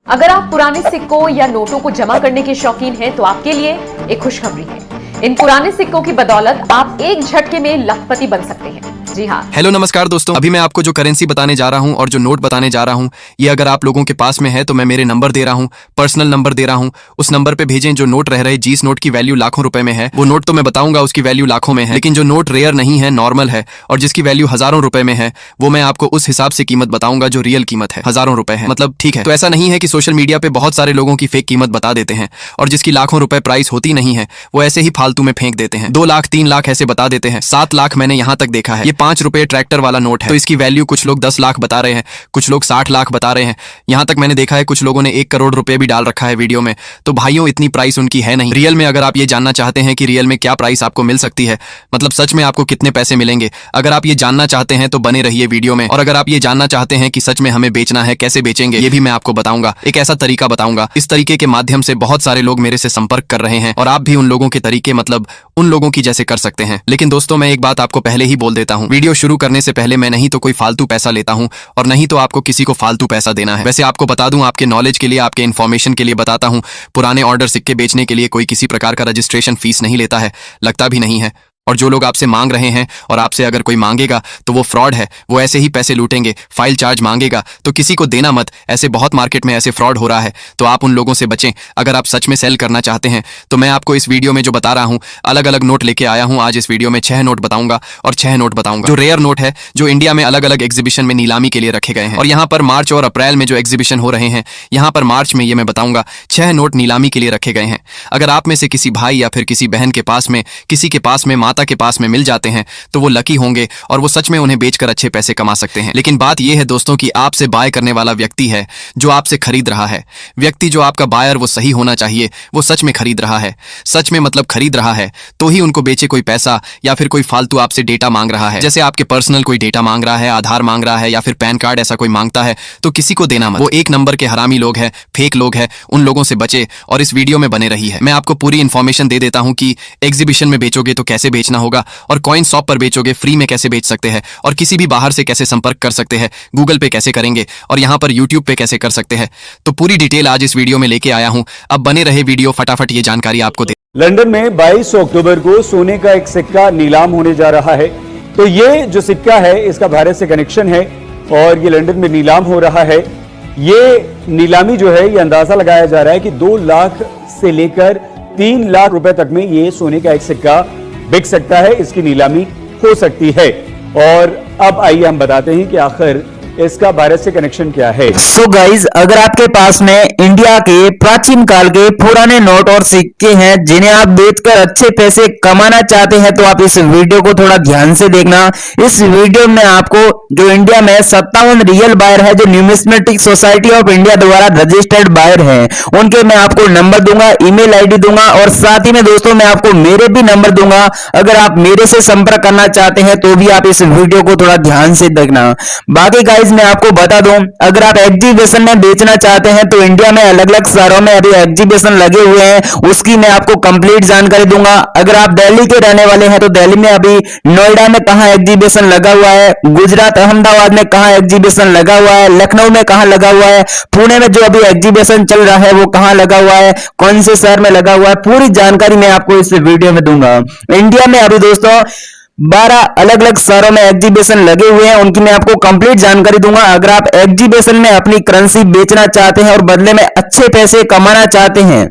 अगर आप पुराने सिक्कों या नोटों को जमा करने के शौकीन हैं तो आपके लिए एक खुशखबरी है। इन पुराने सिक्कों की बदौलत आप एक झटके में लखपति बन सकते हैं। जी हाँ। हेलो नमस्कार दोस्तों, अभी मैं आपको जो करेंसी बताने जा रहा हूं और जो नोट बताने जा रहा हूं, ये अगर आप लोगों के पास में है तो मैं मेरे नंबर दे रहा हूं, पर्सनल नंबर दे रहा हूं, उस नंबर पे भेजें। जो नोट रह रहे, जिस नोट की वैल्यू लाखों रुपए में है, वो नोट तो मैं बताऊंगा उसकी वैल्यू लाखों में है, लेकिन जो नोट रेयर नहीं है, नॉर्मल है और जिसकी वैल्यू हजारों रुपए में है, वो मैं आपको उस हिसाब से कीमत बताऊंगा जो रियल कीमत है, हजारों रुपए है, मतलब ठीक है। तो ऐसा नहीं है कि सोशल मीडिया पे बहुत सारे लोगों की फेक कीमत बता देते हैं और जिसकी लाखों रुपए प्राइस होती नहीं है वो ऐसे ही फालतू में फेंक देते हैं। 2 लाख 3 लाख ऐसे बता देते हैं। 7 लाख मैंने यहाँ तक देखा है। ये 5 रुपए ट्रैक्टर वाला नोट है, तो इसकी वैल्यू कुछ लोग 10 लाख बता रहे हैं, कुछ लोग 60 लाख बता रहे हैं। यहाँ तक मैंने देखा है कुछ लोगों ने 1 करोड़ रुपए भी डाल रखा है वीडियो में। तो भाइयों, इतनी प्राइस उनकी है नहीं। रियल में अगर आप ये जानना चाहते हैं कि रियल में क्या प्राइस आपको मिल सकती है, मतलब सच में आपको कितने पैसे मिलेंगे, अगर आप ये जानना चाहते हैं तो बने रहिए वीडियो में। और अगर आप ये जानना चाहते हैं कि सच में हमें बेचना है, कैसे बेचेंगे, ये भी मैं आपको बताऊंगा। एक ऐसा तरीका बताऊंगा, इस तरीके के माध्यम से बहुत सारे लोग मेरे से संपर्क कर रहे हैं और आप भी उन लोगों के तरीके, मतलब उन लोगों की जैसे कर सकते हैं। लेकिन दोस्तों, मैं एक बात आपको पहले ही बोल देता हूँ, वीडियो शुरू करने से पहले मैं नहीं तो कोई फालतू पैसा लेता हूं और नहीं तो आपको किसी को फालतू पैसा देना है। वैसे आपको बता दूं, आपके नॉलेज के लिए, आपके इन्फॉर्मेशन के लिए बताता हूं, पुराने ऑर्डर सिक्के बेचने के लिए कोई किसी प्रकार का रजिस्ट्रेशन फीस नहीं लेता है, लगता भी नहीं है। और जो लोग आपसे मांग रहे हैं और आपसे अगर कोई मांगेगा तो वो फ्रॉड है, वो ऐसे ही पैसे लूटेंगे। फाइल चार्ज मांगेगा तो किसी को देना मत, ऐसे बहुत मार्केट में ऐसे फ्रॉड हो रहा है, तो आप उन लोगों से बचें। अगर आप सच में सेल करना चाहते हैं तो मैं आपको इस वीडियो में जो बता रहा हूं, अलग अलग नोट लेके आया हूं। आज इस वीडियो में 6 नोट बताऊंगा और 6 नोट बताऊंगा जो रेयर नोट है, जो इंडिया में अलग अलग एग्जीबिशन में नीलामी के लिए रखे गए हैं। और यहाँ पर मार्च और अप्रैल में जो एग्जीबिशन हो रहे हैं, यहाँ पर मार्च में ये मैं बताऊंगा 6 नोट नीलामी के लिए रखे गए हैं। अगर आप में से किसी भाई या फिर किसी बहन के पास में, किसी के पास में, माता के पास में मिल जाते हैं तो वो लकी होंगे और वो सच में उन्हें बेचकर अच्छे पैसे कमा सकते हैं। लेकिन बात यह है दोस्तों कि आपसे बाय करने वाला व्यक्ति है जो आपसे खरीद रहा है, व्यक्ति जो आपका बायर, वो सही होना चाहिए, वो सच में खरीद रहा है। सच में मतलब खरीद रहा है तो ही उनको बेचे कोई पैसा या फिर कोई फालतू आपसे डेटा मांग रहा है। जैसे आपके पर्सनल कोई डेटा मांग रहा है, आधार मांग रहा है या फिर पैन कार्ड, ऐसा कोई मांगता है तो किसी को देना मत। वो 1 नंबर के हरामी लोग हैं, फेक लोग हैं, उन लोगों से बचे और इस वीडियो में बने रही है। मैं आपको पूरी इंफॉर्मेशन दे देता हूं कि एग्जीबिशन में बेचोगे तो कैसे बेचना होगा और कॉइन शॉप पर बेचोगे फ्री में कैसे बेच सकते हैं और किसी भी बाहर से कैसे संपर्क कर सकते हैं, गूगल पे कैसे करेंगे और यहाँ पर यूट्यूब पे कैसे कर सकते हैं। तो पूरी डिटेल आज इस वीडियो में लेके आया हूं। अब बने रहे वीडियो, फटाफट ये जानकारी आपको दे। लंदन में 22 अक्टूबर को सोने का एक सिक्का नीलाम होने जा रहा है। तो ये जो सिक्का है इसका भारत से कनेक्शन है और ये लंदन में नीलाम हो रहा है। ये नीलामी जो है, ये अंदाजा लगाया जा रहा है कि 2 लाख से लेकर 3 लाख रुपए तक में ये सोने का एक सिक्का बिक सकता है, इसकी नीलामी हो सकती है। और अब आइए हम बताते हैं कि आखिर इसका भारत से कनेक्शन क्या है। सो गाइज, अगर आपके पास में इंडिया के प्राचीन काल के पुराने नोट और सिक्के हैं जिन्हें आप बेचकर अच्छे पैसे कमाना चाहते हैं तो आप इस वीडियो को थोड़ा ध्यान से देखना। इस वीडियो में आपको जो इंडिया में 57 रियल बायर है, जो न्यूमिस्मेटिक सोसाइटी ऑफ इंडिया द्वारा रजिस्टर्ड बायर हैं, उनके मैं आपको नंबर दूंगा, ईमेल आईडी दूंगा और साथ ही में दोस्तों मैं आपको मेरे भी नंबर दूंगा। अगर आप मेरे से संपर्क करना चाहते हैं तो भी आप इस वीडियो को थोड़ा ध्यान से देखना। बाकी गाइज मैं आपको बता दूं, अगर आप एग्जीबिशन में बेचना चाहते हैं तो इंडिया में अलग अलग शहरों में अभी एग्जीबिशन लगे हुए हैं, उसकी मैं आपको कंप्लीट जानकारी दूंगा। अगर आप दिल्ली के रहने वाले हैं तो दिल्ली में अभी नोएडा में कहां एग्जीबिशन लगा हुआ है, गुजरात अहमदाबाद में कहां एग्जीबिशन लगा हुआ है, लखनऊ में कहां लगा हुआ है, पुणे में जो अभी एग्जीबिशन चल रहा है वो कहां लगा हुआ है, कौन से शहर में लगा हुआ है, पूरी जानकारी मैं आपको इस वीडियो में दूंगा। इंडिया में अभी दोस्तों 12 अलग अलग शहरों में एग्जीबिशन लगे हुए हैं, उनकी मैं आपको कंप्लीट जानकारी दूंगा। अगर आप एग्जीबिशन में अपनी करेंसी बेचना चाहते हैं और बदले में अच्छे पैसे कमाना चाहते हैं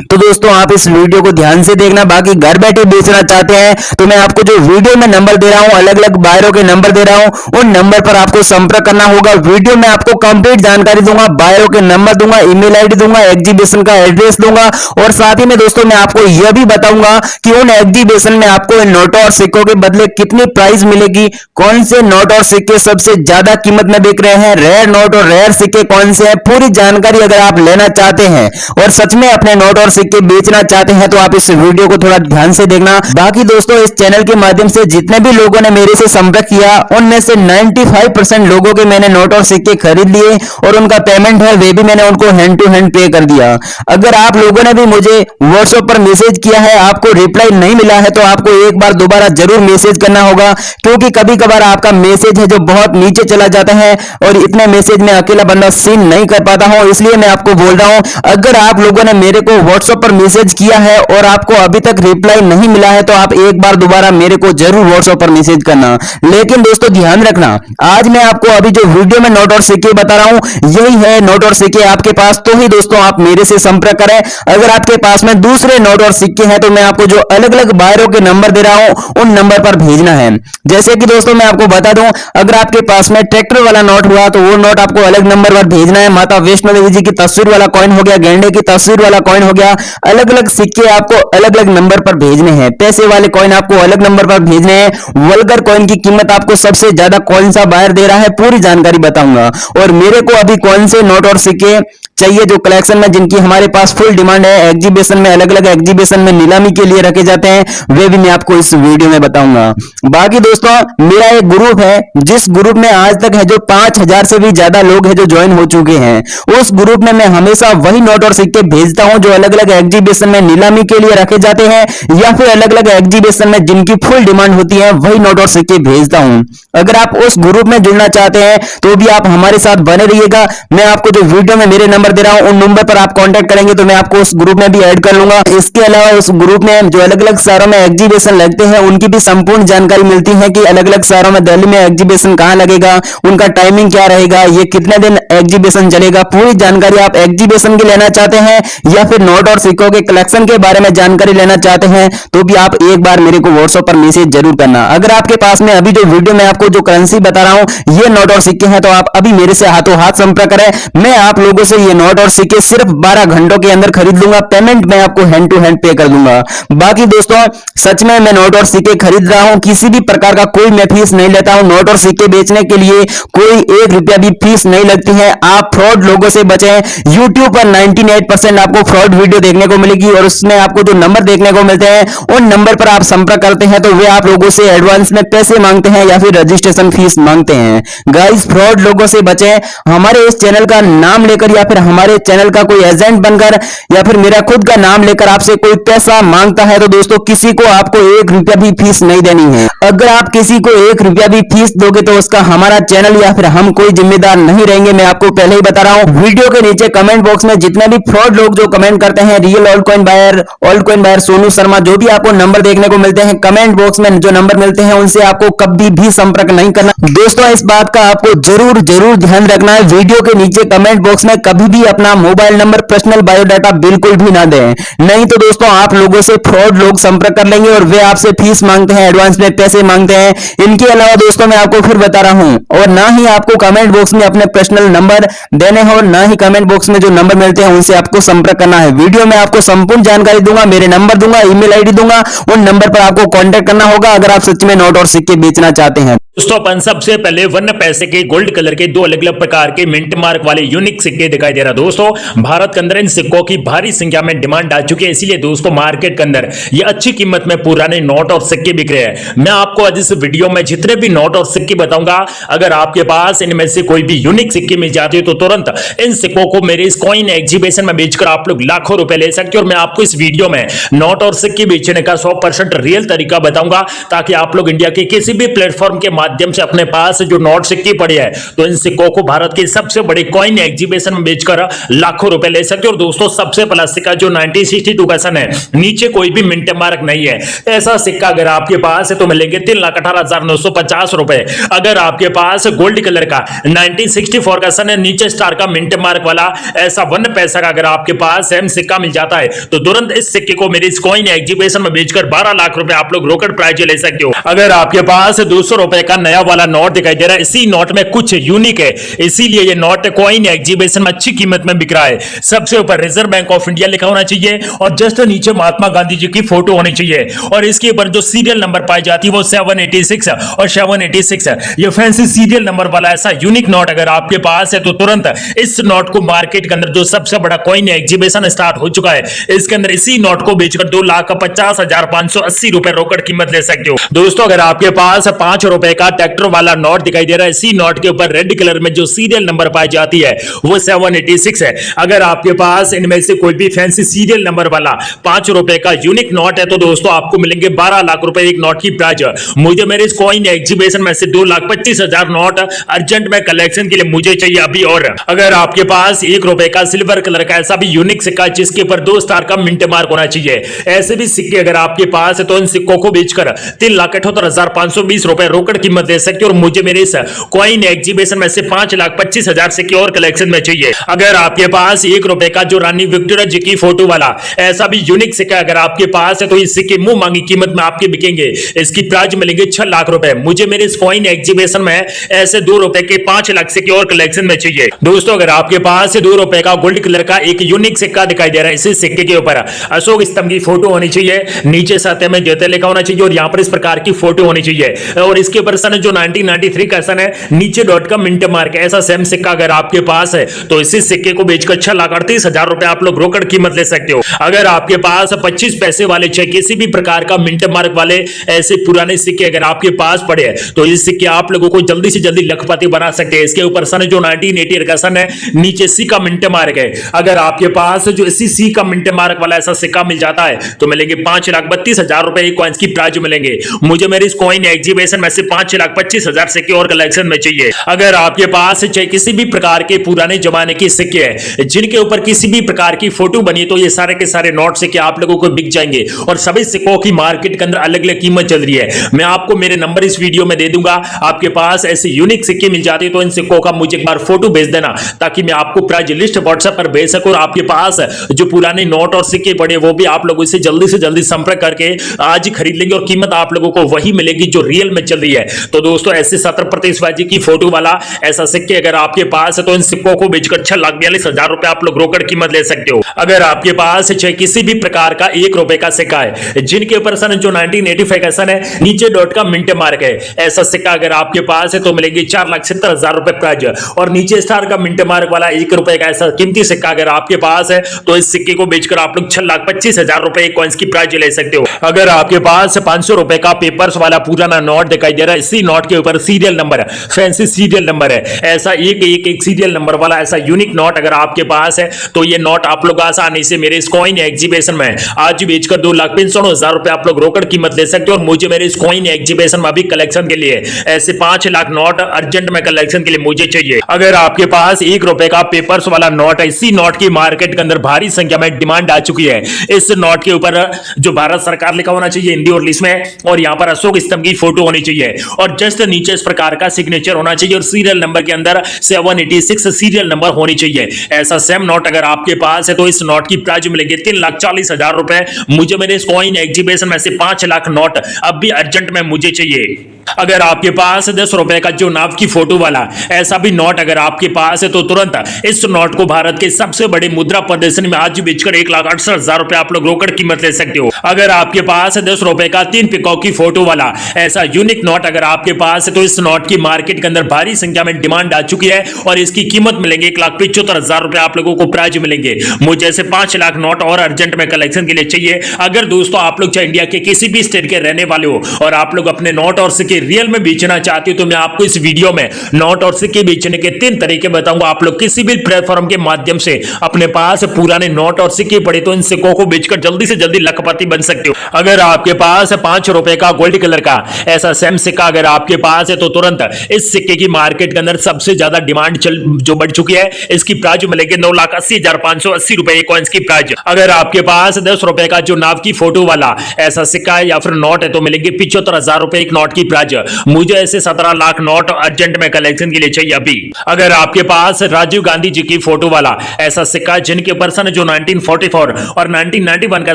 तो दोस्तों आप इस वीडियो को ध्यान से देखना। बाकी घर बैठे बेचना चाहते हैं तो मैं आपको जो वीडियो में नंबर दे रहा हूं, अलग अलग बायरों के नंबर दे रहा हूं, उन नंबर पर आपको संपर्क करना होगा। वीडियो में आपको कंप्लीट जानकारी दूंगा, बायरों के नंबर दूंगा, ईमेल आईडी दूंगा, एग्जीबिशन का एड्रेस दूंगा और साथ ही में दोस्तों मैं आपको यह भी बताऊंगा कि उन एग्जीबिशन में आपको इन नोटों और सिक्कों के बदले कितनी प्राइस मिलेगी, कौन से नोट और सिक्के सबसे ज्यादा कीमत में बिक रहे हैं, रेयर नोट और रेयर सिक्के कौन से हैं, पूरी जानकारी अगर आप लेना चाहते हैं और सच में अपने नोट और और सिक्के बेचना चाहते हैं तो आप इस वीडियो को थोड़ा ध्यान से देखना। बाकी दोस्तों इस चैनल के माध्यम से जितने भी लोगों ने मेरे से संपर्क किया उनमें से 95% लोगों के मैंने नोट और सिक्के खरीद लिए और उनका पेमेंट है वे भी मैंने उनको हैंड टू हैंड पे कर दिया। अगर आप लोगों ने भी मुझे व्हाट्सएप पर मैसेज किया है, आपको रिप्लाई नहीं मिला है तो आपको एक बार दोबारा जरूर मैसेज करना होगा, क्योंकि कभी कभार आपका मैसेज है जो बहुत नीचे चला जाता है और इतने मैसेज में अकेला बंदा सीन नहीं कर पाता हूं, इसलिए मैं आपको बोल रहा हूं अगर आप लोगों ने मेरे को व्हाट्सएप पर मैसेज किया है और आपको अभी तक रिप्लाई नहीं मिला है तो आप एक बार दोबारा मेरे को जरूर व्हाट्सएप पर मैसेज करना। लेकिन दोस्तों ध्यान रखना, आज मैं आपको अभी जो वीडियो में नोट और सिक्के बता रहा हूं यही है नोट और सिक्के आपके पास तो ही दोस्तों आप मेरे से संपर्क करें। अगर आपके पास में दूसरे नोट और सिक्के हैं तो मैं आपको जो अलग अलग बायरों के नंबर दे रहा हूं उन नंबर पर भेजना है। जैसे कि दोस्तों मैं आपको बता दूं, अगर आपके पास में ट्रैक्टर वाला नोट हुआ तो वो नोट आपको अलग नंबर पर भेजना है। माता वैष्णो देवी जी की तस्वीर वाला कॉइन हो गया, गेंडे की तस्वीर वाला कॉइन हो गया, अलग अलग सिक्के आपको अलग अलग नंबर पर भेजने हैं। पैसे वाले कॉइन आपको अलग नंबर पर भेजने हैं। वल्गर कॉइन की कीमत आपको सबसे ज्यादा कौन सा बायर दे रहा है पूरी जानकारी बताऊंगा। और मेरे को अभी कौन से नोट और सिक्के चाहिए जो कलेक्शन में जिनकी हमारे पास फुल डिमांड है, एग्जीबिशन में अलग अलग एग्जीबिशन में नीलामी के लिए रखे जाते हैं, वे भी मैं आपको इस वीडियो में बताऊंगा। बाकी दोस्तों मेरा एक ग्रुप है जिस ग्रुप में आज तक है जो 5000 से भी ज्यादा लोग हैं जो ज्वाइन हो चुके हैं। उस ग्रुप में मैं हमेशा वही नोट और सिक्के भेजता हूं जो अलग अलग एग्जीबिशन में नीलामी के लिए रखे जाते हैं या फिर अलग अलग एग्जीबिशन में जिनकी फुल डिमांड होती है, वही नोट और सिक्के भेजता हूं। अगर आप उस ग्रुप में जुड़ना चाहते हैं तो भी आप हमारे साथ बने रहिएगा। मैं आपको जो वीडियो में मेरे नंबर दे रहा हूं उन नंबर पर आप कांटेक्ट करेंगे तो मैं आपको उस ग्रुप में भी ऐड कर लूंगा। इसके अलावा उस ग्रुप में जो अलग अलग शहरों में एग्जीबिशन लगते हैं उनकी भी संपूर्ण जानकारी मिलती है कि अलग अलग शहरों में दिल्ली में एग्जीबिशन कहां लगेगा, उनका टाइमिंग क्या रहेगा, ये कितने दिन एग्जीबिशन चलेगा, पूरी जानकारी आप एग्जीबिशन की लेना चाहते हैं या फिर नोट और सिक्कों के कलेक्शन के बारे में जानकारी लेना चाहते हैं तो भी आप एक बार मेरे को व्हाट्सएप पर मैसेज जरूर करना। अगर आपके पास में अभी जो वीडियो में आपको जो करेंसी बता रहा हूं ये नोट और सिक्के हैं तो आप अभी मेरे से हाथों हाथ संपर्क करें। मैं आप लोगों से ये नोट और सिक्के सिर्फ 12 घंटों के अंदर खरीद लूंगा, पेमेंट मैं आपको हैंड टू हैंड पे कर दूंगा। बाकी दोस्तों सच में मैं नोट और सिक्के खरीद रहा हूं, किसी भी प्रकार का कोई मैं फीस नहीं लेता हूं। नोट और सिक्के बेचने के लिए कोई 1 रुपया भी फीस नहीं लगती है। आप फ्रॉड लोगों से बचें। यूट्यूब पर 98% आपको फ्रॉड वीडियो देखने को मिलेगी और उसमें आपको जो नंबर देखने को मिलते हैं उन नंबर पर आप संपर्क करते हैं तो वे आप लोगों से एडवांस में पैसे मांगते हैं या फिर रजिस्ट्रेशन फीस मांगते हैं। गाइस फ्रॉड लोगों से बचें। हमारे इस चैनल का नाम लेकर या फिर हमारे चैनल का कोई एजेंट बनकर या फिर मेरा खुद का नाम लेकर आपसे कोई पैसा मांगता है तो दोस्तों किसी को आपको 1 रुपया भी फीस नहीं देनी है। अगर आप किसी को 1 रुपया भी फीस दोगे तो उसका हमारा चैनल या फिर हम कोई जिम्मेदार नहीं रहेंगे। मैं आपको पहले ही बता रहा हूं। वीडियो के नीचे कमेंट बॉक्स में जितने भी फ्रॉड लोग जो कमेंट करते हैं, real alt coin buyer Sonu Sharma, जो भी आपको नंबर देखने को मिलते हैं कमेंट बॉक्स में जो नंबर मिलते हैं उनसे आपको कभी भी संपर्क नहीं करना। दोस्तों इस बात का आपको जरूर ध्यान रखना है, वीडियो के नीचे कमेंट बॉक्स में कभी भी अपना मोबाइल नंबर, पर्सनल बायोडाटा बिल्कुल भी ना दें, नहीं तो दोस्तों आप लोगों से फ्रॉड लोग संपर्क कर लेंगे और वे आपसे फीस मांगते हैं, एडवांस में पैसे मांगते हैं। इनके अलावा दोस्तों मैं आपको फिर बता रहा हूं, और ना ही आपको कमेंट बॉक्स में अपने पर्सनल नंबर देने हो, ना ही कमेंट बॉक्स में जो नंबर मिलते हैं उनसे आपको संपर्क करना है। वीडियो में आपको संपूर्ण जानकारी दूंगा, मेरे नंबर दूंगा, ईमेल आईडी दूंगा, उन नंबर पर आपको कांटेक्ट करना होगा अगर आप सच में नोट और सिक्के बेचना चाहते हैं। दोस्तों अपन सबसे पहले 1 पैसे के गोल्ड कलर के 2 अलग अलग प्रकार के मिंट मार्क वाले यूनिक सिक्के दिखाई दे रहा है। दोस्तों भारत के अंदर इन सिक्कों की भारी संख्या में डिमांड आ चुकी है, इसीलिए दोस्तों मार्केट के अंदर ये अच्छी कीमत में पुराने नोट और सिक्के बिक रहे हैं। मैं आपको आज इस वीडियो में जितने भी नोट और सिक्के बताऊंगा, अगर आपके पास इनमें से कोई भी यूनिक सिक्के मिल जाती है तो तुरंत इन सिक्कों को मेरे इस कॉइन एग्जीबिशन में बेचकर आप लोग लाखों रुपए ले सकते हो। और मैं आपको इस वीडियो में नोट और सिक्के बेचने का 100% रियल तरीका बताऊंगा ताकि आप लोग इंडिया के किसी भी प्लेटफॉर्म के माध्यम से अपने पास जो नोट सिक्के पड़े हैं तो इन सिक्कों को भारत के सबसे बड़े कॉइन एग्जीबिशन में बेचकर लाखों रुपए ले सकते हो। और दोस्तों सबसे पहला सिक्का जो 1962 का सन है, नीचे कोई भी मिंट मार्क नहीं है, ऐसा सिक्का अगर आपके पास है तो मिलेंगे 3,18,950 रुपए। अगर आपके पास गोल्ड कलर का 1964 का सन है, नीचे स्टार का मिंट मार्क वाला ऐसा 1 पैसा का अगर आपके पास सेम सिक्का मिल जाता है तो तुरंत इस सिक्के को मेरे इस कॉइन एग्जीबिशन में बेचकर 12 लाख रुपए आप लोग रोकड़ प्राइज ले सकते हो। अगर आपके पास 200 रुपए का नया वाला नोट दिखाई दे रहा है, इसी नोट में कुछ यूनिक है, इसीलिए ये नोट कॉइन एग्जीबिशन में अच्छी कीमत में बिक रहा है। सबसे ऊपर रिजर्व बैंक ऑफ इंडिया लिखा होना चाहिए और जस्ट नीचे महात्मा गांधी जी की फोटो होनी चाहिए और इसके ऊपर जो सीरियल नंबर पाई जाती है वो 786 और 786 ये फैंसी सीरियल नंबर वाला ऐसा यूनिक नोट अगर आपके पास है तो तुरंत इस नोट को मार्केट के अंदर जो सबसे बड़ा कॉइन एग्जीबिशन स्टार्ट हो चुका है इसके अंदर इसी नोट को बेचकर 2,50,580 रुपए रोकड़ कीमत ले सकते हो। दोस्तों अगर आपके पास 5 रुपए का ट्रैक्टर वाला नोट दिखाई दे रहा है, इसी नोट के ऊपर रेड कलर में जो सीरियल नंबर पाई जाती है वो 786 है। अगर आपके पास इनमें से कोई भी फैंसी सीरियल नंबर वाला 5 रुपए का यूनिक नोट है तो दोस्तों आपको मिलेंगे 12 लाख रुपए एक नोट की प्राइज। मुझे मेरे इस कॉइन एग्जीबिशन में से 2,25,000 नोट अर्जेंट में कलेक्शन के लिए मुझे चाहिए अभी। और अगर आपके पास 1 रुपए का सिल्वर कलर का ऐसा भी यूनिक सिक्का जिसके ऊपर 2 स्टार का मिंट मार्क होना चाहिए, ऐसे भी सिक्के अगर आपके पास है तो इन सिक्कों को बेचकर 3,78,520 रुपए रोकड़ कीमत दे सकते हो और मुझे मेरे इस कॉइन एग्जीबिशन में से 5,25,000 सिक्के और कलेक्शन में चाहिए। अगर आपके पास 1 रुपए का जो रानी विक्टोरिया जी की फोटो वाला ऐसा भी यूनिक सिक्का अगर आपके पास है तो इस सिक्के मुंह मांगी कीमत में आपके बिकेंगे, इसकी प्राइस मिलेंगे 6 लाख रुपए। मुझे मेरे इस कॉइन एग्जीबिशन में ऐसे 2 रुपए के 5 लाख सिक्के और कलेक्शन में चाहिए। दोस्तों अगर आपके पास 2 रुपए का गोल्ड कलर का एक यूनिक सिक्का दिखाई दे रहा है, इसी सिक्के के ऊपर अशोक स्तंभ की फोटो होनी चाहिए, नीचे सत्य में जयते लिखा होना चाहिए और यहाँ पर इस प्रकार की फोटो होनी चाहिए और इसके ऊपर सन जो 1993 का सन है, नीचे डॉट का मिंट मार्क है। ऐसा सेम सिक्का अगर आपके पास है तो इसी सिक्के को बेचकर 6,38,000 रुपए आप लोग रोकड़ कीमत ले सकते हो। अगर आपके पास 25 पैसे वाले चाहे किसी भी प्रकार का मिंट मार्क वाले ऐसे पुराने सिक्के अगर आपके पास पड़े हैं तो इस सिक्के आप लोगों को जल्दी से जल्दी लखपति बना सकते हैं। इसके ऊपर सन जो 1980 का सन है, नीचे सी का मिंट मार्क है। अगर आपके पास जो इसी सी का मिंट मार्क वाला ऐसा सिक्का मिल जाता है तो मिलेंगे 5,32,000 रुपए कॉइन्स की प्राइस मिलेंगे। मुझे मेरे इस कॉइन एग्जीबिशन में से 5,25,000 सिक्के और कलेक्शन में चाहिए। अगर आपके पास चाहे किसी भी प्रकार के पुराने जमाने के सिक्के हैं जिनके ऊपर किसी भी प्रकार की फोटो बनी तो ये सारे के सारे नोट सिक्के आप लोगों को बिक जाएंगे और सभी सिक्कों की मार्केट के अंदर अलग अलग कीमत चल रही है। मैं आपको मेरे नंबर इस वीडियो में दे दूंगा, आपके पास ऐसे यूनिक सिक्के मिल जाते तो इन सिक्कों का मुझे एक बार फोटो भेज देना ताकि मैं आपको प्राइस लिस्ट व्हाट्सएप पर भेज सकूं और आपके पास जो पुराने नोट और सिक्के पड़े वो भी आप लोगों से जल्दी संपर्क करके आज ही खरीद लेंगे और कीमत आप लोगों को वही मिलेगी जो रियल में चल रही है। तो दोस्तों ऐसे 70% की फोटो वाला ऐसा सिक्के अगर आपके पास है तो इन सिक्कों को बेचकर 6,42,000 रुपए आप लोग रोकड़ कीमत ले सकते हो। अगर आपके पास चाहे किसी भी प्रकार का 1 रुपए का सिक्का है जिनके ऊपर सन जो 1985 का सन है, नीचे डॉट का मिंट मार्क है, ऐसा सिक्का अगर आपके पास है तो मिलेंगे 4,70,000 रुपए प्राइस और नीचे स्टार का मिंट मार्क वाला 1 रुपए का ऐसा कीमती सिक्का अगर आपके पास है तो इस सिक्के को बेचकर आप लोग 6,25,000 रुपए कॉइन्स की प्राइस ले सकते हो। अगर आपके पास 500 रुपए का पेपर्स वाला पुराना नोट दिखाई दे रहा है, इसी नोट के ऊपर सीरियल नंबर है, फैंसी सीरियल नंबर है, ऐसा एक सीरियल नंबर वाला ऐसा यूनिक नोट अगर आपके पास है तो ये नोट आप लोग आसानी से मेरे इस कॉइन एग्जीबिशन में आज बेचकर 2,65,000 रुपए आप लोग रोकड़ कीमत ले सकते हो और मुझे मेरे इस कॉइन एग्जीबिशन में अभी कलेक्शन के लिए ऐसे 5 लाख नोट अर्जेंट में कलेक्शन के लिए मुझे चाहिए। अगर आपके पास 1 रुपए का पेपर्स वाला नोट है, इसी नोट की मार्केट के अंदर भारी संख्या में डिमांड आ चुकी है। इस नोट के ऊपर जो भारत सरकार लिखा होना चाहिए हिंदी और इंग्लिश में और यहाँ पर अशोक स्तंभ की फोटो होनी चाहिए और जस्ट नीचे इस प्रकार का सिग्नेचर होना चाहिए और सीरियल नंबर के अंदर 786 सीरियल नंबर होनी चाहिए। ऐसा सेम नोट अगर आपके पास है तो इस नोट की प्राइस मिलेंगे 3,40,000 रुपए। मुझे मेरे इस कॉइन एग्जीबिशन में से 5 लाख नोट अब भी अर्जेंट में मुझे चाहिए। अगर आपके पास 10 रुपए का जो नाव की फोटो वाला ऐसा भी नोट अगर आपके पास है तो तुरंत इस नोट को भारत के सबसे बड़े मुद्रा प्रदर्शनी में आज बेचकर 1,68,000 रुपए आप लोग रोकड़ कीमत ले सकते हो। अगर आपके पास 10 रुपए का 3 पिकॉक की फोटो वाला ऐसा यूनिक नोट अगर आपके पास है तो इस नोट की मार्केट के अंदर भारी संख्या में डिमांड आ चुकी है और इसकी कीमत मिलेंगे 1,75,000 रुपए आप लोगों को प्राइज मिलेंगे। मुझे ऐसे 5 लाख नोट और अर्जेंट में कलेक्शन के लिए चाहिए। अगर दोस्तों आप लोग चाहे इंडिया के किसी भी स्टेट के रहने वाले हो और आप लोग अपने नोट और सिक्के रियल में बेचना चाहते हो तो मैं आपको इस वीडियो में नोट और सिक्के बेचने के 3 तरीके बताऊंगा। आप लोग किसी भी प्लेटफॉर्म के माध्यम से अपने पास पुराने नोट और सिक्के पड़े तो इन सिक्कों को बेचकर जल्दी से जल्दी लखपति बन सकते हो। अगर आपके पास 5 रुपए का गोल्ड कलर का ऐसा सेम सिक्का अगर आपके पास है तो तुरंत इस सिक्के की मार्केट के अंदर सबसे ज्यादा डिमांड जो बढ़ चुकी है, इसकी प्राइस मिलेगी 9,80,580 रुपए कॉइन्स की प्राइस। अगर आपके पास 10 रुपए का जो नाव की फोटो वाला ऐसा सिक्का है या फिर नोट है तो मिलेंगे 75,000 रुपए एक नोट की प्राइस। मुझे ऐसे 17 लाख नोट अर्जेंट में कलेक्शन के लिए चाहिए अभी। अगर आपके पास राजीव गांधी जी की फोटो वाला ऐसा सिक्का जिनके ऊपर सन जो 1944 और 1991 का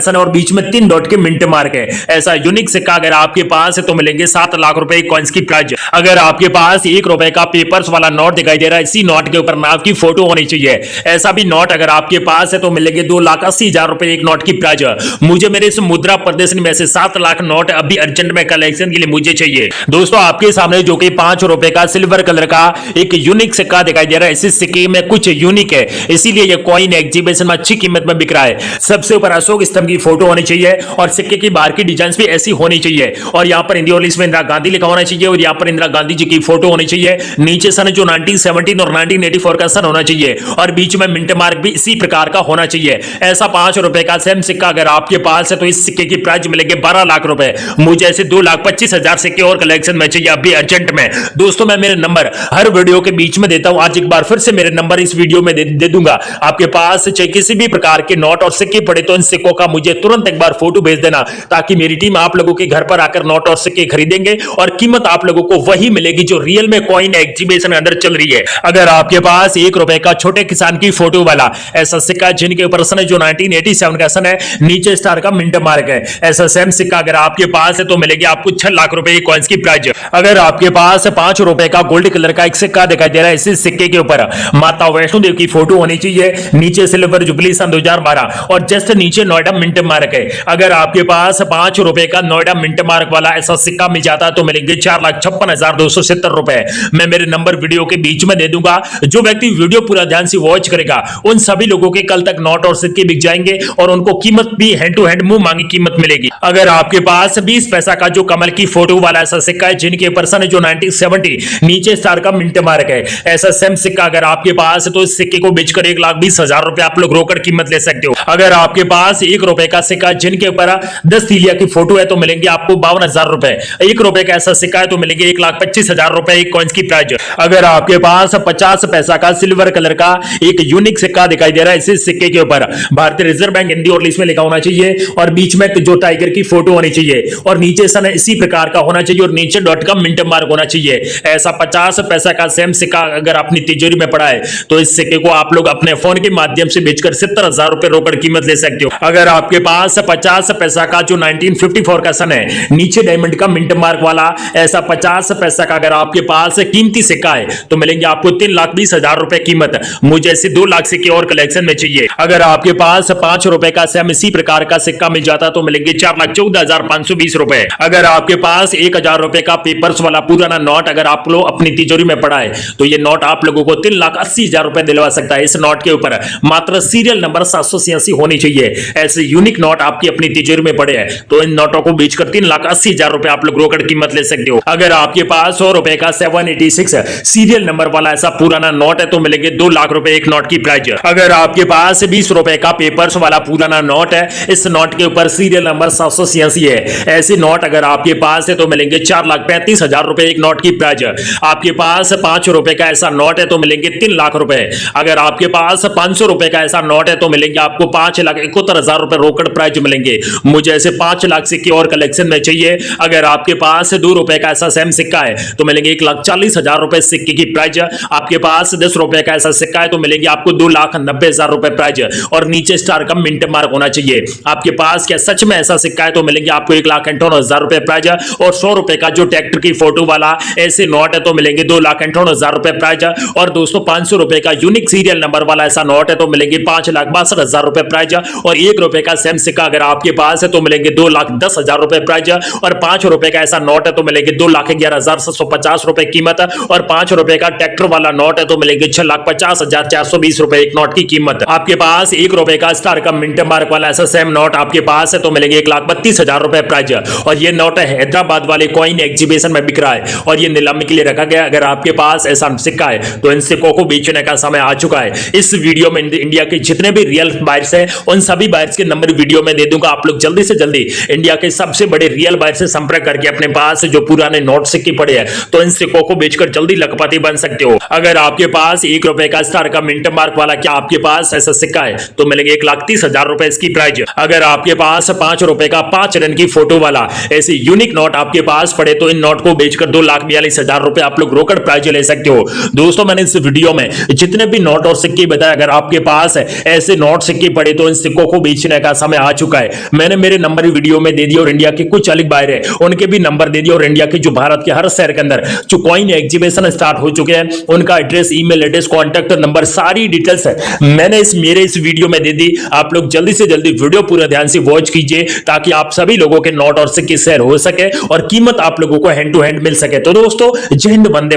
सन और बीच में 3 डॉट के मिंट मार्क है, ऐसा यूनिक सिक्का अगर आपके पास है तो मिलेंगे 7 लाख रुपए कॉइन्स की प्राइस। अगर आपके पास 1 रुपए का पेपर्स वाला नोट दिखाई दे रहा है, इसी नोट के ऊपर नाव की फोटो होनी चाहिए। ऐसा भी नोट अगर आपके पास है तो मिलेंगे 2,80,000 रुपए एक नोट की प्राइस। मुझे मेरे इस मुद्रा प्रदर्शनी में से 7 लाख नोट अभी अर्जेंट में कलेक्शन के लिए मुझे चाहिए। दोस्तों आपके सामने जो कि 5 रुपए का सिल्वर कलर का एक यूनिक सिक्का दिखाई दे रहा है, इस सिक्के में कुछ यूनिक है, इसीलिए यह कॉइन एग्जीबिशन में अच्छी कीमत में बिक रहा है। सबसे ऊपर अशोक स्तंभ की फोटो होनी चाहिए और सिक्के की बाहर की डिजाइन भी ऐसी होनी चाहिए और यहाँ पर हिंदी और इंग्लिश में इंदिरा गांधी लिखा होना चाहिए और यहाँ पर इंदिरा गांधी जी की फोटो होनी चाहिए। नीचे सन जो 1917 और 1984 का सन होना चाहिए और बीच में मिंट मार्क भी इसी प्रकार का होना चाहिए। ऐसा 5 रुपए का सेम सिक्का अगर आपके पास है तो इस सिक्के की प्राइस मिलेंगे 12 लाख रुपए। मुझे ऐसे 2,25,000 सिक्के और कलेक्शन में चाहिए अभी अर्जेंट में। दोस्तों मैं मेरे नंबर हर वीडियो के बीच में देता हूं, आज एक बार फिर से मेरे नंबर इस वीडियो में दे दूंगा। आपके पास चाहे किसी भी प्रकार के नोट और सिक्के पड़े तो इन सिक्कों का मुझे तुरंत एक बार फोटो भेज देना, ताकि मेरी टीम आप लोगों के घर पर आकर नोट और सिक्के खरीदेंगे और कीमत आप लोगों को वही मिलेगी जो रियल में कॉइन एग्जीबिशन अंदर चल रही है। अगर आपके पास 1 रुपए का छोटे किसान की फोटो वाला ऐसा सिक्का जिनके ऊपर सन है जो 1987 का सन है, नीचे स्टार का मिंट मार्क है, ऐसा सेम सिक्का अगर आपके पास है तो मिलेगी आपको 6 लाख रुपए कॉइन्स की प्राइस। अगर आपके पास 5 रुपए का गोल्ड कलर का एक सिक्का दिखाई दे रहा है, इसी सिक्के के ऊपर माता वैष्णो देवी की फोटो होनी चाहिए, नीचे सिल्वर जुबली सन 2012 और जस्ट नीचे नोएडा मिंट मार्क है। अगर आपके पास 5 रुपए का नोएडा मिंट मार्क वाला ऐसा सिक्का मिल जाता है तो मिलेंगे 4,56,270 रुपए। मैं मेरे नंबर वीडियो के बीच में दे दूंगा। जो व्यक्ति वीडियो पूरा ध्यान से वॉच करेगा उन सभी लोगों के कल तक नोट और सिक्के बिक जाएंगे और उनको कीमत भी हैंड टू हैंड मुंह मांगी कीमत मिलेगी। अगर आपके पास 20 पैसा का जो कमल की फोटो वाला ऐसा सिक्का है जिनके पर्सन है जो 1970 नीचे स्टार का मिंट मार्क है, ऐसा सेम सिक्का अगर आपके पास है तो इस सिक्के को बेचकर 1,20,000 रुपए आप लोग रोकड़ कीमत ले सकते हो। अगर आपके पास 1 रुपए का सिक्का जिनके ऊपर 10 तीलिया की फोटो है तो मिलेंगे आपको 52,000 रुपए। 1 रुपए का ऐसा सिक्का है तो मिलेंगे 1,25,000 रुपए एक कॉइन्स की प्राइस। अगर आपके पास 50 पैसा का सिल्वर कलर का एक यूनिक सिक्का दिखाई दे रहा है, इसी सिक्के के ऊपर भारतीय रिजर्व बैंक हिंदी और इंग्लिश में लिखा होना चाहिए और बीच में जो टाइगर की फोटो होनी चाहिए और नीचे सन इसी प्रकार का होना चाहिए और नीचे डॉट का मिंट मार्क होना चाहिए। ऐसा 50 पैसा का सेम सिक्का अगर अपनी तिजोरी में पड़ा है तो इस सिक्के को आप लोग अपने फोन के माध्यम से बेचकर 70,000 रुपए रोकड़ कीमत ले सकते हो। अगर आपके पास 50 पैसा का जो 1954 का सन है, नीचे डायमंड का मिंट मार्क वाला ऐसा 50 पैसा का अगर आपके पास कीमती सिक्का है तो मिलेंगे आपको 3,20,000 रुपए कीमत। मुझे ऐसे 2 लाख सिक्के और कलेक्शन में चाहिए। अगर आपके पास 5 रुपए का सेम इसी प्रकार का सिक्का मिल जाता तो मिलेंगे 4,14,520 रुपए। अगर आपके पास 1,000 रुपए का पेपर्स वाला पुराना नोट अगर आप लोग अपनी तिजोरी में पड़ा है तो ये नोट आप लोगों को 3,80,000 रुपए दिलवा सकता है। इस नोट के ऊपर मात्र सीरियल नंबर 786 होनी चाहिए। ऐसे यूनिक नोट आपकी अपनी तिजोरी में पड़े हैं तो इन नोटों को बेचकर 3,80,000 रुपए आप लोग रोकड़ कीमत ले सकते हो। अगर आपके पास 100 रुपए का 786 सीरियल नंबर वाला ऐसा पुराना नोट है तो मिलेंगे 2 लाख रुपए एक नोट की प्राइस। अगर आपके पास 20 रुपए का पेपर्स वाला पुराना नोट है, इस नोट के ऊपर सीरियल नंबर 786 है, ऐसे नोट अगर आपके पास है तो मिलेंगे 4,35,000 रुपए एक नोट की प्राइस। आपके पास 5 रुपए का ऐसा नोट है तो मिलेंगे 3 लाख रुपए। अगर आपके पास 500 रुपए का ऐसा नोट है तो मिलेंगे आपको 5,71,000 रुपए रोकड़ प्राइस मिलेंगे। मुझे ऐसे 5 लाख सिक्के और कलेक्शन में चाहिए। अगर आपके पास 2 रुपए का ऐसा सेम सिक्का है तो मिलेंगे 1,40,000 रुपए सिक्के की प्राइस। आपके पास 10 रुपए का ऐसा सिक्का है तो मिलेंगे आपको 2,90,000 रुपए प्राइस और नीचे स्टार का मिंट मार्क होना चाहिए। आपके पास क्या सच में ऐसा सिक्का है तो मिलेंगे आपको 1,58,000 रुपए प्राइस और 100 रुपए का जो ट्रैक्टर की फोटो वाला ऐसे नोट है तो मिलेंगे 2,58,000 रुपए प्राइस और दोस्तों 500 रुपए का यूनिक सीरियल नंबर वाला ऐसा नोट है तो मिलेंगे 5,62,000 रुपए प्राइस और 1 रुपए का सेम सिक्का अगर आपके पास है तो मिलेंगे 2,10,000 रुपए प्राइस और 5 रुपए का ऐसा नोट है तो मिलेंगे 2,11,750 रुपए कीमत और 5 रुपए का ट्रैक्टर वाला नोट है तो मिलेंगे 6,50,420 रुपए एक नोट की कीमत। आपके पास 1 रुपए का स्टार का मिंट मार्क वाला ऐसा सेम नोट आपके पास है तो मिलेंगे 1,32,000 रुपए प्राइस और ये नोट हैदराबाद वाले कॉइन एग्जीबिशन में बिक रहा है और ये नीलामी के लिए रखा गया। अगर आपके पास ऐसा सिक्का है तो इन सिक्कों को बेचने का समय आ चुका है। इस वीडियो में इंडिया के जितने भी रियल बायर्स हैं उन सभी बायर्स के नंबर वीडियो में दे दूंगा। आप लोग जल्दी से जल्दी इंडिया के सबसे बड़े रियल बायर से संपर्क करके अपने पास जो पुराने नोट सिक्के पड़े हैं तो इन सिक्कों को बेचकर जल्दी लखपति बन सकते हो। अगर आपके पास 1 रुपए का स्टार का मिंट मार्क वाला क्या आपके पास ऐसा सिक्का है तो मिलेंगे 1,30,000 रुपए इसकी प्राइस। अगर आपके पास 5 रुपए का 5 रन की फोटो वाला ऐसे यूनिक नोट आपके पास पड़े तो इन नोट को बेचकर 2,42,000 रुपए आप लोग रोकड़ प्राइस ले सकते हो। दोस्तों मैंने इस वीडियो में जितने भी नोट और सिक्के बताए, अगर आपके पास ऐसे नोट सिक्के पड़े तो इन सिक्कों को बेचने का समय आ चुका है। मैंने मेरे नंबर वीडियो में दे दिया और इंडिया के कुछ अलग बायर है उनके भी नंबर दे दिया और इंडिया की जो भारत के हर शहर के अंदर जो कॉइन एग्जीबिशन स्टार्ट हो चुके हैं, उनका address, email address, contact number, सारी डिटेल्स है मैंने मेरे इस वीडियो में दे दी। आप लोग जल्दी से जल्दी वीडियो पूरा ध्यान से वॉच कीजिए ताकि आप सभी लोगों के नोट और सिक्के शेयर हो सके और कीमत आप लोगों को हैंड टू हैंड मिल सके। तो दोस्तों, जय हिंद, वंदे